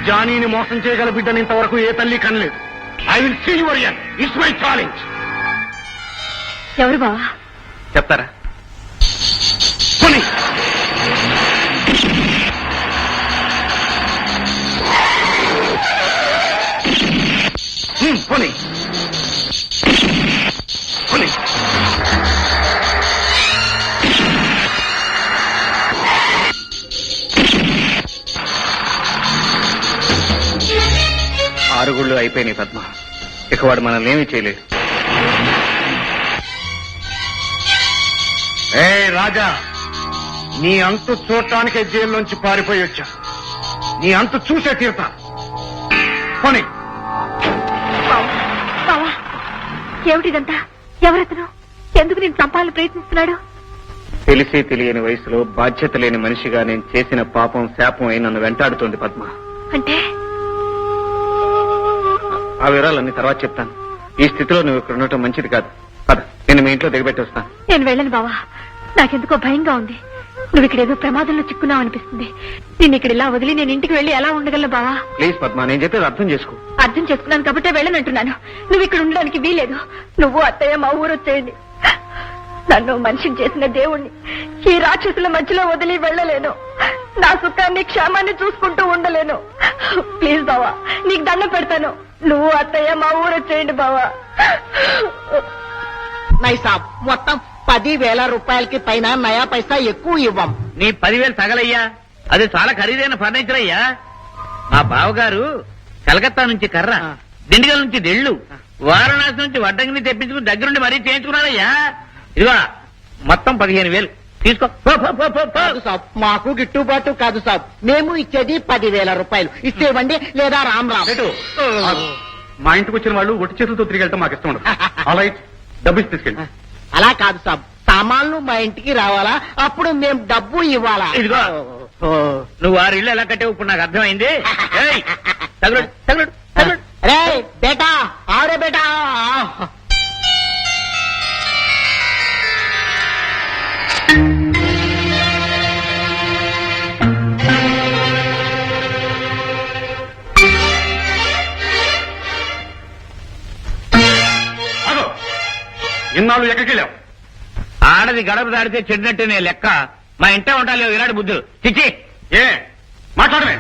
జానీని మోసం చేయగల బిడ్డని ఇంతవరకు ఏ తల్లి కనలేదు. I will see your end. It's my challenge. ఎవరు బావా? చెప్తారా? పోనీ పోనీ పోనీ. 6 గుళ్ళు అయిపోయినాయి పద్మ. ఇక వాడు మనల్ని ఏమీ చేయలేదు. ఏ రాజా, నీ అంతు చూడటానికే జైల్లోంచి పారిపోయి వచ్చా. నీ అంతు చూసే తీరుతా. పోనీ. ఏమిటిదంతా? ఎవరతను? ఎందుకు నేను చంపాలని ప్రయత్నిస్తున్నాడు? తెలిసి తెలియని వయసులో బాధ్యత లేని మనిషిగా నేను చేసిన పాపం శాపం అయి నన్ను వెంటాడుతోంది పద్మ. అంటే ఆ వివరాలన్నీ తర్వాత చెప్తాను. ఈ స్థితిలో నువ్వు ఇక్కడ ఉండటం మంచిది కాదు. పద, నేను మీ ఇంట్లో దిగబెట్టి వస్తాను. నేను వెళ్ళను బావా. నాకెందుకో భయంగా ఉంది. నువ్వు ఇక్కడ ఏదో ప్రమాదంలో చిక్కున్నావు అనిపిస్తుంది. నేను ఇక్కడ ఇలా వదిలి నేను ఇంటికి వెళ్ళి ఎలా ఉండగలను బావా? ప్లీజ్ పద్మ, నేను చెప్పేది అర్థం చేసుకో. అర్థం చేసుకున్నాను కాబట్టే వెళ్ళనంటున్నాను. నువ్వు ఇక్కడ ఉండడానికి వీలేదు. నువ్వు అత్తయ్య మా ఊరు వచ్చేయండి. నన్ను మనిషిని చేసిన దేవుణ్ణి ఈ రాక్షసుల మధ్యలో వదిలి వెళ్ళలేను. నా సుఖాన్ని క్షేమాన్ని చూసుకుంటూ ఉండలేను. ప్లీజ్ బావా, నీకు దండం పెడతాను. నువ్వు అత్తయ్య మా ఊరు వచ్చేయండి బావా. నై సాబ్, మొత్తం 10,000 రూపాయలకి పైన నయా పైసా ఎక్కువ ఇవ్వం. నీ 10,000 తగలయ్యా. అది చాలా ఖరీదైన ఫర్నిచర్ అయ్యా. మా బావగారు కలకత్తా నుంచి కర్ర, దిండిగల్ నుంచి దెళ్లు, వారణాసి నుంచి వడ్డంగిని తెప్పించుకుని దగ్గరుండి మరీ చేయించుకున్నారయ్యా. ఇదిగో మొత్తం 15,000 తీసుకో. కాదు సాబ్, మాకు గిట్టుబాటు కాదు సాబ్. మేము ఇచ్చేది 10,000 రూపాయలు. ఇచ్చేవండి లేదా రామ్ రామ్. మా ఇంటికి వచ్చిన వాళ్ళు ఒట్టి చేతులతో తిరిగి వెళ్తాం మాకు ఇష్టం ఉండదు. అలా డబ్బు ఇచ్చి తీసుకెళ్ళి. అలా కాదు సాబ్, సామాన్లు మా ఇంటికి రావాలా, అప్పుడు మేము డబ్బు ఇవ్వాలా. ఇదిగో నువ్వు 6 ఇళ్ళు ఎలా కట్టావు ఇప్పుడు నాకు అర్థమైంది. తగులుడు తగులుడు తగులుడు. రే బేటా, ఆరే బేటా. ఇన్నాళ్ళు ఎక్కడికి వెళ్ళావు? ఆడది గడప దాడితే చెడినట్టు నే లెక్క. మా ఇంట ఉంటాలి ఇలాంటి బుద్ధులు. చిచ్చి ఏ మాట్లాడమే?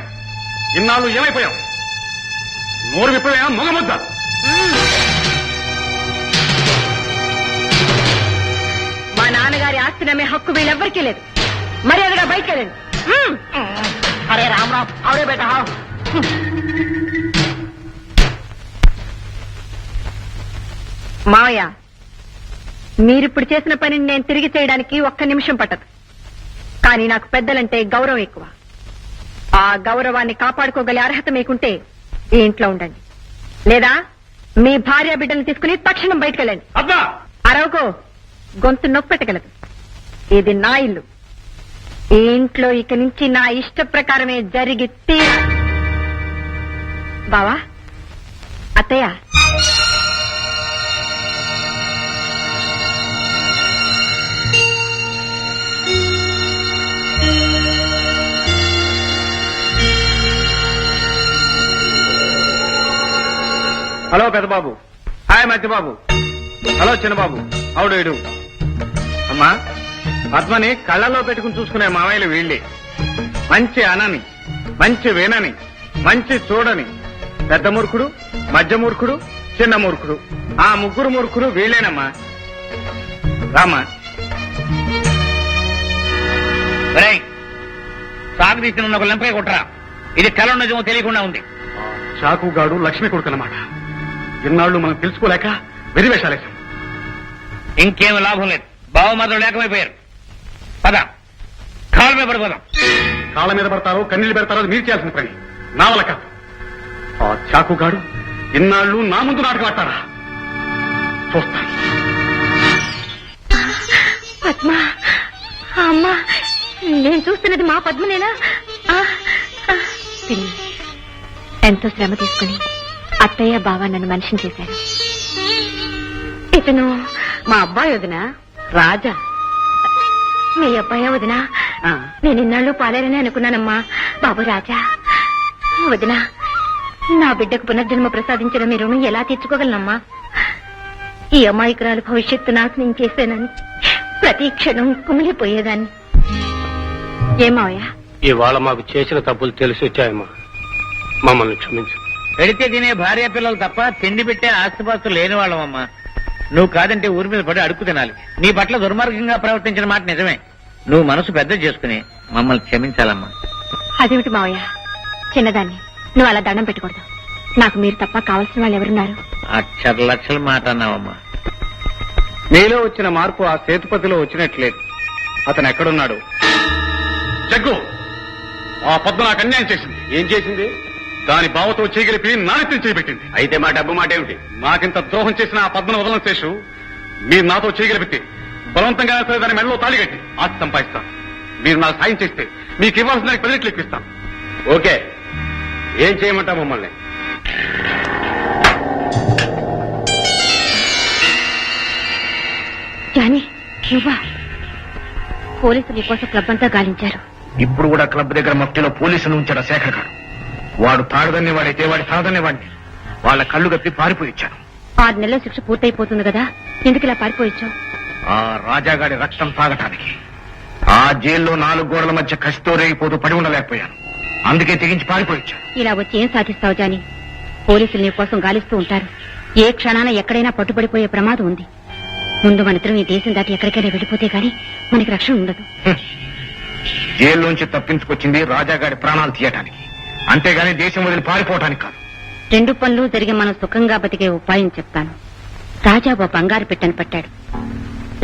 ఇన్నాళ్ళు ఏమైపోయావు? నోరు విప్పవే మొగముద్ద. మా నాన్నగారి ఆస్తి నమ్మే హక్కు వీళ్ళెవ్వరికీ లేదు. మర్యాదగా బయటికి వెళ్ళండి. అరే రామ్ రామ్, ఆరే బేటా. మావయ్య, మీరిప్పుడు చేసిన పనిని నేను తిరిగి చేయడానికి 1 నిమిషం పట్టదు. కానీ నాకు పెద్దలంటే గౌరవం ఎక్కువ. ఆ గౌరవాన్ని కాపాడుకోగల అర్హత మీకుంటే ఈ ఇంట్లో ఉండండి. లేదా మీ భార్య బిడ్డలు తీసుకుని తక్షణం బయటకెళ్ళండి. అరవకో, గొంతు నొప్పెట్టగలదు. ఇది నా ఇల్లు. ఈ ఇంట్లో ఇక నుంచి నా ఇష్ట ప్రకారమే జరిగి బావా, అత్తయ్య, హలో పెద్దబాబు. హాయ్ మధ్యబాబు. హలో చిన్నబాబు. అవుడు అమ్మా, పద్మని కళ్ళలో పెట్టుకుని చూసుకునే మామయ్యలు వీళ్ళే. మంచి అనని, మంచి వినని, మంచి చూడని పెద్ద మూర్ఖుడు, మధ్య మూర్ఖుడు, చిన్న మూర్ఖుడు. ఆ 3 మూర్ఖుడు వీళ్ళేనమ్మా. రామా. సాగు తీసిన ఒక లంపై కొట్టరా. ఇది కళ నిజమో తెలియకుండా ఉంది. చాకుగాడు లక్ష్మి కొడుకు అన్నమాట. ఇన్నాళ్ళు మనం తెలుసుకోలేక వెరివేషాలేశాం. ఇంకేం లాభం లేదు. బావమాత్రం లేకమైపోయారు. పద, కాళ్ళ మీద పడిపోదాం. కాళ్ళ మీద పడతారో కన్నీళ్లు పెడతారో అది మీరు చేయాల్సిన పని, నా వల్ల కాదు. ఆ చాకుగాడు ఇన్నాళ్ళు నా ముందు నాటకం ఆడతారా? చూస్తాను. పద్మ, అమ్మా, నేను చూస్తున్నది మా పద్మనేనా? ఎంతో శ్రమ తీసుకుని అత్తయ్య బావ నన్ను మనిషిని చేశారు. ఇతను మా అబ్బాయి వదిన రాజా. మీ అబ్బాయి వదిన? నేను ఇన్నాళ్ళు పాలేరని అనుకున్నానమ్మా. బాబు రాజా, వదిన నా బిడ్డకు పునర్జన్మ ప్రసాదించిన మీ రుణం ఎలా తీర్చుకోగలనమ్మా? ఈ అమాయకురాలు భవిష్యత్తు నాశనం చేశానని ప్రతి క్షణం కుమిలిపోయేదాన్ని. ఏమావయ్యా, ఇవాళ మాకు చేసిన తప్పులు తెలిసి వచ్చాయమ్మా, మమ్మల్ని క్షమించు. పెడితే తినే భార్య పిల్లలు తప్ప తిండి పెట్టే ఆస్తిపాస్తులు లేని వాళ్ళమమ్మా. నువ్వు కాదంటే ఊరి మీద పడి అడుక్కు తినాలి. నీ పట్ల దుర్మార్గంగా ప్రవర్తించిన మాట నిజమే. నువ్వు మనసు పెద్ద చేసుకుని మమ్మల్ని క్షమించాలమ్మా. అదేమిటి మావయ్య, చిన్నదాన్ని నువ్వు అలా దండం పెట్టకూడదు. నాకు మీరు తప్ప కావలసిన వాళ్ళు ఎవరున్నారు? అక్షర లక్షల మాట అన్నావమ్మా. నీలో వచ్చిన మార్పు ఆ సేతుపతిలో వచ్చినట్లేదు. అతను ఎక్కడున్నాడు? జగ్గు, ఆ పద్మ నాకు అన్యాయం చేసింది. ఏం చేసింది? దాని బావతో చేయగలిపి నానెత్తిని చేయబెట్టింది. అయితే మా డబ్బు మాట ఏమిటి? నాకింత ద్రోహం చేసిన ఆ పద్మను వదలం శేషు. మీరు నాతో చేయగలిపితే బలవంతంగా సరే దాని మెడలో తాళిగట్టి ఆస్తి సంపాదిస్తాను. మీరు నాకు సాయం చేస్తే మీకు ఇవ్వాల్సిన దానికి 10 రెట్లు ఎక్కువిస్తాను. ఓకే, ఏం చేయమంటావు మమ్మల్ని? జానీ, నువ్వా? పోలీసులు నీ కోసం క్లబ్ అంతా గాలించారు. ఇప్పుడు కూడా క్లబ్ దగ్గర మఫ్టీలో పోలీసులు ఉంచాడు శేఖర్ గారు. వాడు తాడుదన్నే వాడైతే వాడి తాడదన్నే వాడిని వాళ్ళ కళ్ళు కప్పి పారిపోయిచ్చాను. 6 నెలల శిక్ష పూర్తయిపోతుంది కదా, ఎందుకు ఇలా పారిపోయిచ్చావు? ఆ రాజాగాడి రక్తం తాగటానికి. ఆ జైల్లో 4 గోడల మధ్య కసితో రేగిపోతూ పడి ఉండలేకపోయాను. అందుకే తెగించి పారిపోయిచ్చాను. ఇలా వచ్చి ఏం సాధిస్తావు జానీ? పోలీసులు నీ కోసం గాలిస్తూ ఉంటారు. ఏ క్షణాన ఎక్కడైనా పట్టుబడిపోయే ప్రమాదం ఉంది. ముందు మనిద్దరం ఈ దేశం దాటి ఎక్కడికైనా వెళ్ళిపోతే గానీ మనకి రక్షణ ఉండదు. జైల్లోంచి తప్పించుకొచ్చింది రాజాగాడి ప్రాణాలు తీయటానికి, అంతేగాని దేశం వదిలి పారిపోవటానికి కాదు. 2 పనులు జరిగి మనం సుఖంగా బతికే ఉపాయం చెప్తాను. రాజా ఓ బంగారు పెట్టెను పట్టాడు.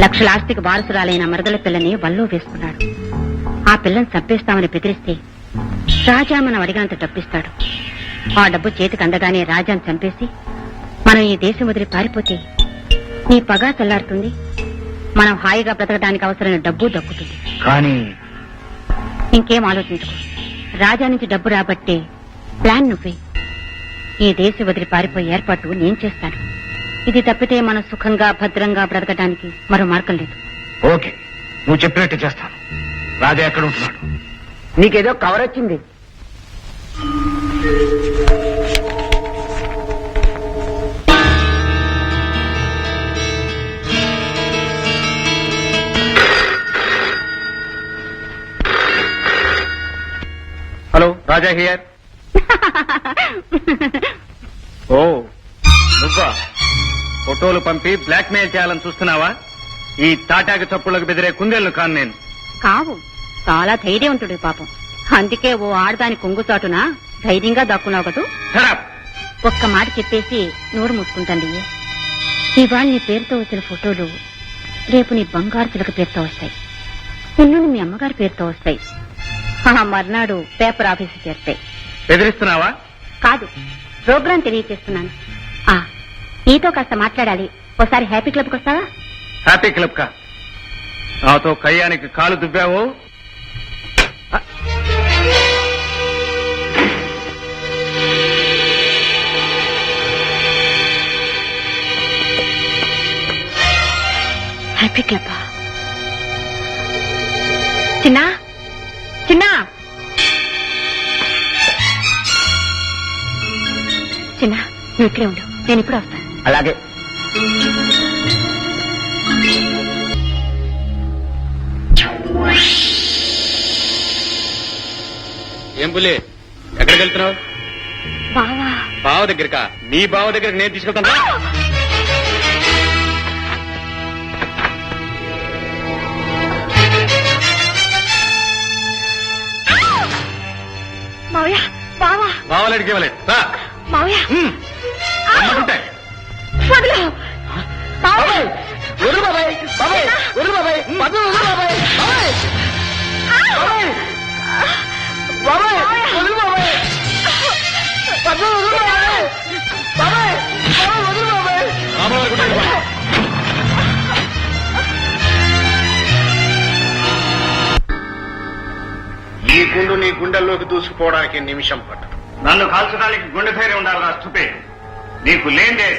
లక్షల ఆస్తికి వారసురాలైన మరదల పిల్లని వల్లో వేసుకున్నాడు. ఆ పిల్లని చంపేస్తామని బెదిరిస్తే రాజా మనం అడిగినంత డబ్బిస్తాడు. ఆ డబ్బు చేతికి అందగానే రాజాను చంపేసి మనం ఈ దేశం వదిలి పారిపోతే నీ పగా చల్లారుతుంది. మనం హాయిగా బ్రతకడానికి అవసరమైన డబ్బు దక్కుతుంది. కానీ ఇంకేం ఆలోచించుకో. రాజా నుంచి డబ్బు రాబట్టే ప్లాన్ నువ్వే. ఈ దేశం వదిలి పారిపోయే ఏర్పాటు నేను చేస్తాను. ఇది తప్పితే మనం సుఖంగా భద్రంగా బ్రతకడానికి మరో మార్గం లేదు. ఓకే, నువ్వు చెప్పినట్టు చేస్తాను. రాజా ఎక్కడ ఉంటున్నాడు? నీకేదో కవర్ వచ్చింది. Hello, Raja here. ఓ, నువ్వా? ఫోటోలు పంపి బ్లాక్ మెయిల్ చేయాలని చూస్తున్నావా? ఈ తాటాకి చప్పులకు బెదిరే కుందేళ్లు కాను నేను. కావు, చాలా ధైర్యవంతుడు పాపం. అందుకే ఓ ఆడదాని కొంగుచాటున ధైర్యంగా దాక్కున్నావు కదూ. Shut up. ఒక్క మాట చెప్పేసి నోరు మూసుకుంటాండి. ఇవాళ నీ పేరుతో వచ్చిన ఫోటోలు రేపు నీ బంగారు చిలక పేరుతో వస్తాయి. ఎల్లుండి మీ అమ్మగారి పేరుతో వస్తాయి. ఆ మర్నాడు పేపర్ ఆఫీసు చేస్తాయి. బెదిరిస్తున్నావా? కాదు, ప్రోగ్రాం తెలియచేస్తున్నాను. నీతో కాస్త మాట్లాడాలి. ఓసారి హ్యాపీ క్లబ్కి వస్తావా? హ్యాపీ క్లబ్ కా? నాతో కయ్యానికి కాలు దువ్వావు. Happy club. చిన్నా చిన్నా చిన్నా, నువ్వు ఇక్కడే ఉండు, నేను ఇప్పుడు వస్తాను. అలాగే. ఏం పులి, ఎక్కడికి వెళ్తున్నావు? బావా, బావ దగ్గరకా? నీ బావ దగ్గరికి నేను తీసుకెళ్తాను. మావయ్య, బావా, బావాలడికి ఇవ్వలేదు. మావయ్య, రమ్మంటుంటే వదిలు. బావయ్య, వదులు బాబాయ్, బాబాయ్ వదులు బాబాయ్, వదులు బాబాయ్, బాబాయ్, బాబాయ్ వదులు బాబాయ్, వదులు బాబాయ్, బాబాయ్ వదులు బాబాయ్. ఈ గుండు నీ గుండెల్లోకి దూసుకుపోవడానికి నిమిషం పట్టదు. నన్ను కాల్చడానికి గుండె ధైర్యం ఉండాలి రా స్థుపే. నీకు లేందే.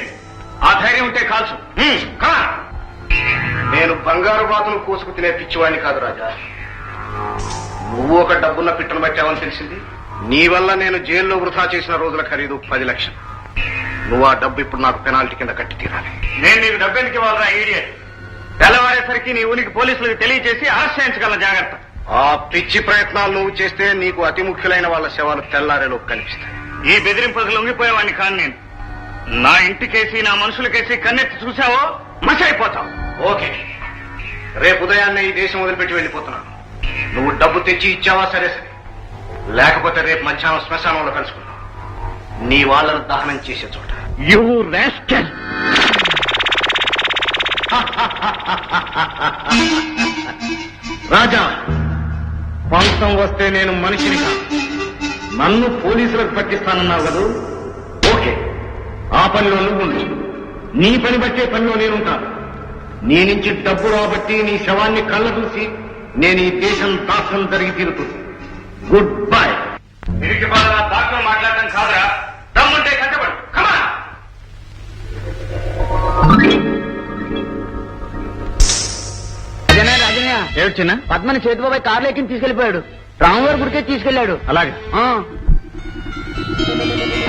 ఆ ధైర్యం ఉంటే కాల్చు. కా. నేను బంగారు బాతులు కోసుకు తినే పిచ్చివాడిని కాదు రాజా. నువ్వు ఒక డబ్బున్న పిట్టను పెట్టావని తెలిసింది. నీ వల్ల నేను జైల్లో వృధా చేసిన రోజుల ఖరీదు 10 లక్షలు. నువ్వు ఆ డబ్బు ఇప్పుడు నాకు పెనాల్టీ కింద కట్టి తీరాలి. నేను నీకు డబ్బెందుకు ఇవ్వాలరా ఐడియా? తెల్లవారేసరికి నీ ఊరికి పోలీసులకు తెలియజేసి అరెస్ట్ చేయించగల జాగ్రత్త. ఆ పిచ్చి ప్రయత్నాలు నువ్వు చేస్తే నీకు అతి ముఖ్యులైన వాళ్ళ శవాలు తెల్లారేలోపు కనిపిస్తాయి. ఈ బెదిరింపులకు లొంగిపోయేవాడిని కాను నేను. నా ఇంటికేసి నా మనుషులకేసి కన్నెత్తి చూసావో మసైపోతావు. ఓకే, రేపు ఉదయాన్నే ఈ దేశం వదిలిపెట్టి వెళ్ళిపోతున్నాను. నువ్వు డబ్బు తెచ్చి ఇచ్చావా సరే సరే, లేకపోతే రేపు మధ్యాహ్నం శ్మశానంలో కలుసుకున్నావు. నీ వాళ్ళను దహనం చేసే చోట. You rascal! రాజా, పంతం వస్తే నేను మనిషిని కాదు, నన్ను పోలీసులకు పట్టిస్తానన్నావు కదా. ఓకే, ఆ పనిలో నువ్వు ఉండు. నీ పని బట్టే పనిలో నేనుంటాను. నీ నుంచి డబ్బు రాబట్టి నీ శవాన్ని కళ్ళ చూసి నేను ఈ దేశం దాసం జరిగి తీరుతుంది. Good bye. తిరిగి బాగా డాక్టర్ మాట్లాడటం కాదురా, దమ్ముంటే కట్టబడు. కమా! రాజనయ్య ఏడ్చినా పద్మని చేతిబాబాయ్ కార్లు ఎక్కి తీసుకెళ్లిపోయాడు. రామవారి గుడికే తీసుకెళ్లాడు. అలాగే ఆ,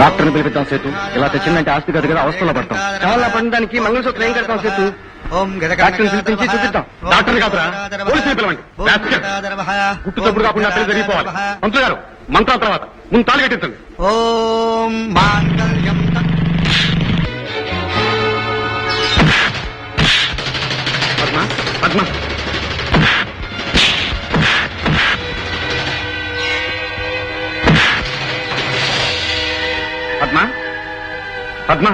డాక్టర్ని పిలిపిద్దాం సేతు. ఇలా తెచ్చిందంటే ఆస్తి కదా అవస్థలో పడతాం. చాలా పడడానికి మంగళసూత్రం ఏం కడతాం సేతు? డాక్టర్ని పిలిపించి చూపిద్దాం. డాక్టర్ని కాదురా, పోలీసులు పిలవండి. గుట్టు తప్పుడు కాకుండా పెళ్లి జరిగిపోవాలి. మంత్రులు గారు, మంత్రాల తర్వాత ముందు తాళి కట్టించండి. ఓం మాంగళ్యం పద్మ పద్మ పద్మ పద్మ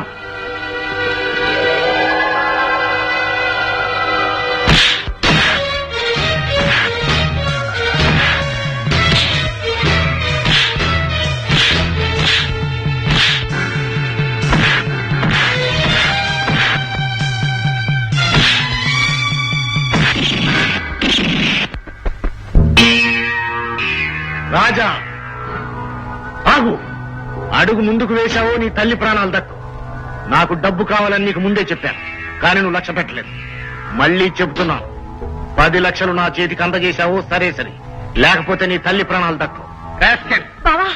రాజా, ఆగు. అడుగు ముందుకు వేశావో నీ తల్లి ప్రాణాలు దక్కు. నాకు డబ్బు కావాలని నీకు ముందే చెప్పాను, కానీ నువ్వు లక్ష్య పెట్టలేదు. మళ్ళీ చెబుతున్నాను, 10 లక్షలు నా చేతికి అందజేశావో సరే సరే, లేకపోతే నీ తల్లి ప్రాణాలు దక్కు. రాస్కెల్! బావా,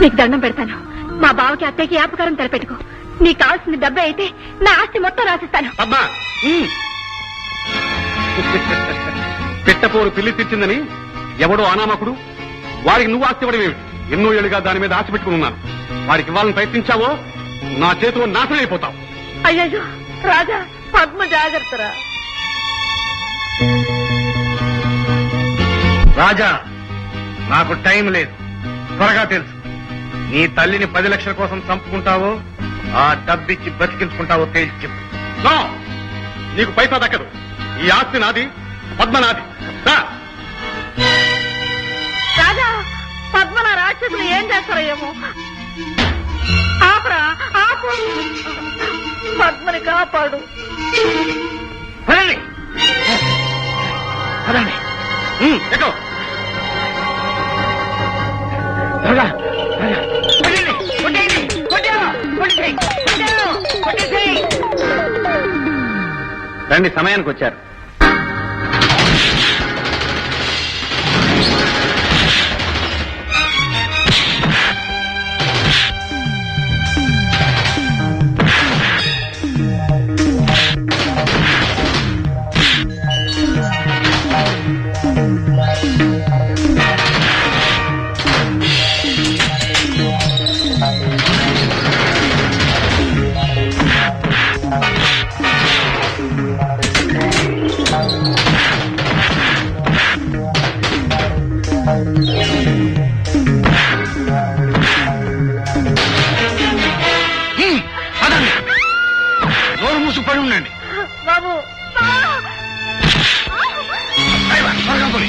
నీకు దండం పెడతాను. మా బావకి అత్తయ్యకి జ్ఞాపకారం తలపెట్టుకో. నీకు కావాల్సిన డబ్బే అయితే నా ఆస్తి మొత్తం రాసిస్తాను. పద్మ పిట్టపోరు పిల్లి తెచ్చిందని ఎవడో అనామకుడు వారికి నువ్వు ఆస్తి ఇవ్వడం ఏమిటి? ఎన్నో ఏళ్ళుగా దాని మీద ఆశ పెట్టుకుని ఉన్నాను. వారికి ఇవ్వాలని ప్రయత్నించావో నా చేతిలో నాశనం అయిపోతావు. అయ్యో రాజా, పద్మ జాగ్రత్తరా. రాజా, నాకు టైం లేదు. త్వరగా తెలుసు, నీ తల్లిని 10 లక్షల కోసం చంపుకుంటావో ఆ డబ్బిచ్చి బతికించుకుంటావో తేల్చి చెప్పు. నో, నీకు పైసా దక్కదు. ఈ ఆస్తి నాది, పద్మ నాది. రా. రాజా, పద్మన రాక్షసులు ఏం చేస్తారో ఏమో. ఆపరా, ఆపు. పద్మని కాపాడు. పదండి. పదండి. ఎక్కువ. త్వరగా, త్వరగా. కొట్టండి, కొట్టండి, కొట్టావా? కొట్టేయ్, కొట్టావా? కొట్టేసేయ్. రండి, సమయానికి వచ్చారు. నోరు మూసుకుపడి ఉండండి. బాబు, త్వరగా పోనీ.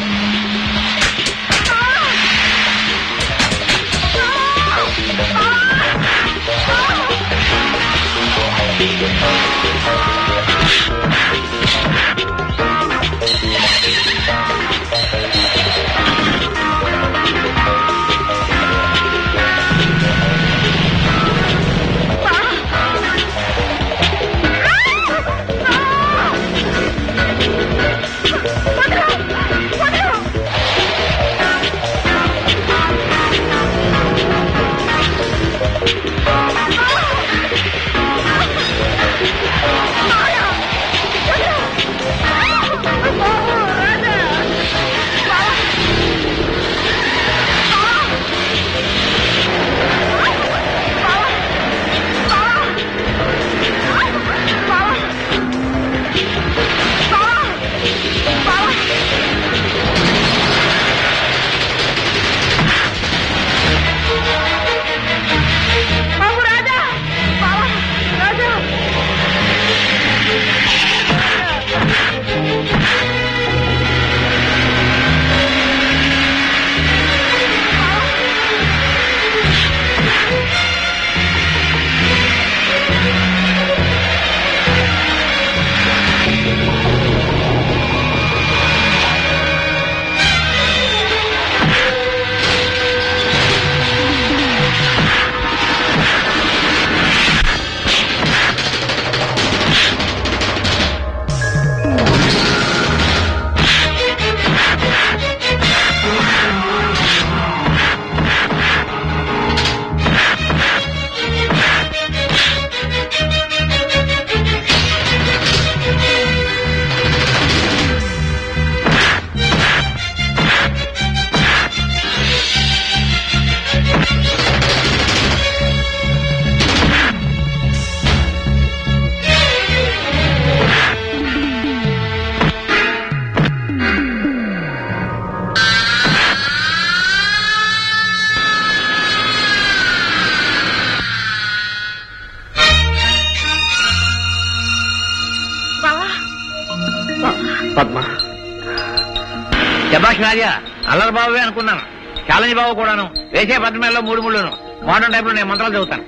పద్మ శభాష్ రాజా, అల్లరి బాబువే అనుకున్నాను. ఛాలెంజ్ బాబు కూడాను. వేసే పద్మేల్లో 3 ముళ్ళును. మోడర్న్ టైప్ లో నేను మంత్రాలు చదువుతాను.